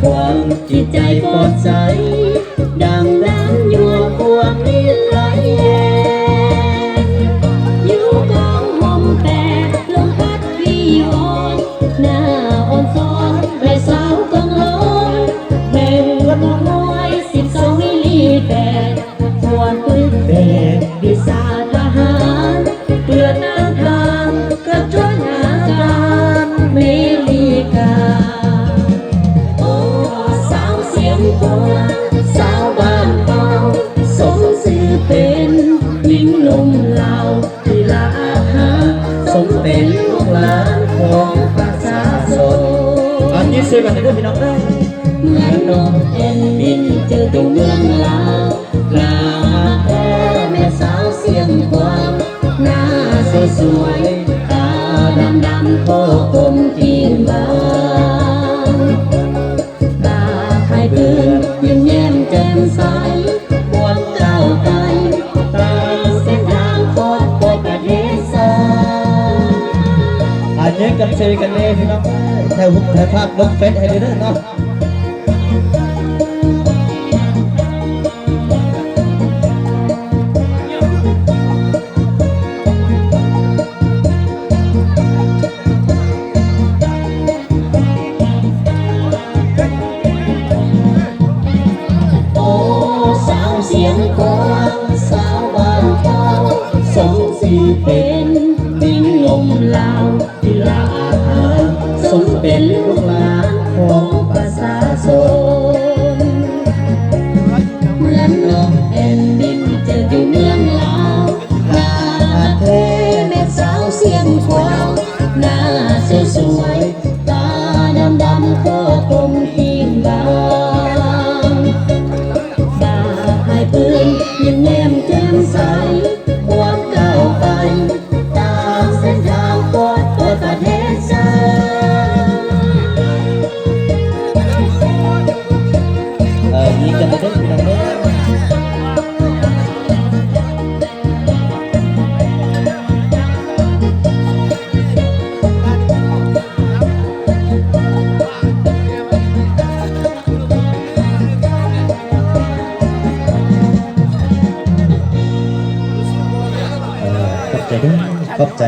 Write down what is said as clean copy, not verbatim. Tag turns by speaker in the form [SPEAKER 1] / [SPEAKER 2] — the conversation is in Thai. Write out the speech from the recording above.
[SPEAKER 1] ความจิตใจปลอดใสดังดังอยู่พวงนิรันดร์อยู่กองหอมแปดลมพัดวีออนหน้าอ่อนซ้อนแม่สาวกองร้อนแม่วัดมวย12มิลลิแปดควรปืนเบกวิสาทหารเพื่อน้ำตาลกระจนหาการเมลีกาโอ้สาวเสียงกวางสาวบ้านเก่าสมชื่อเป็นลิงลมลาวที่ลาหาสมเป็นลูกหลานของประชาชน
[SPEAKER 2] อันนี้เสียกันด้วยพี่น้องได้
[SPEAKER 1] เหมือนนกเอ็นบินเจอตัวเมืองลาวลาแพ้แม่สาวเสียงกวางหน้าสวยๆตาดำๆโคกลมจีนบางตาไทยปืนยิ้มแย้มแจ่มใสบวนเจ้าไปตามเส้นทางโคตรประเทศไทย
[SPEAKER 2] อันนี้กันเสียกันเลยพี่น้องแถวหุบแถวภาพลงเฟซให้ด้วยเนาะ
[SPEAKER 1] เสียงกวางสาวบ้านเก่าสมศรีเป็นลิงลมลาวที่ลาหาสมเป็นลูกหลานของประชาชนเหมือนนกแผ่นดินเจออยู่เมืองลาวลาเทแม่สาวเสียงกวางหน้าสวยๆตาดำๆโคกลมทีนบางปืนยิ้มแย้มแจ่มใสบวนก้าวไปตามเส้นทางปลอดประเทศไทย
[SPEAKER 2] นี่กันด้วยพี่น้องเด้อขอบใจ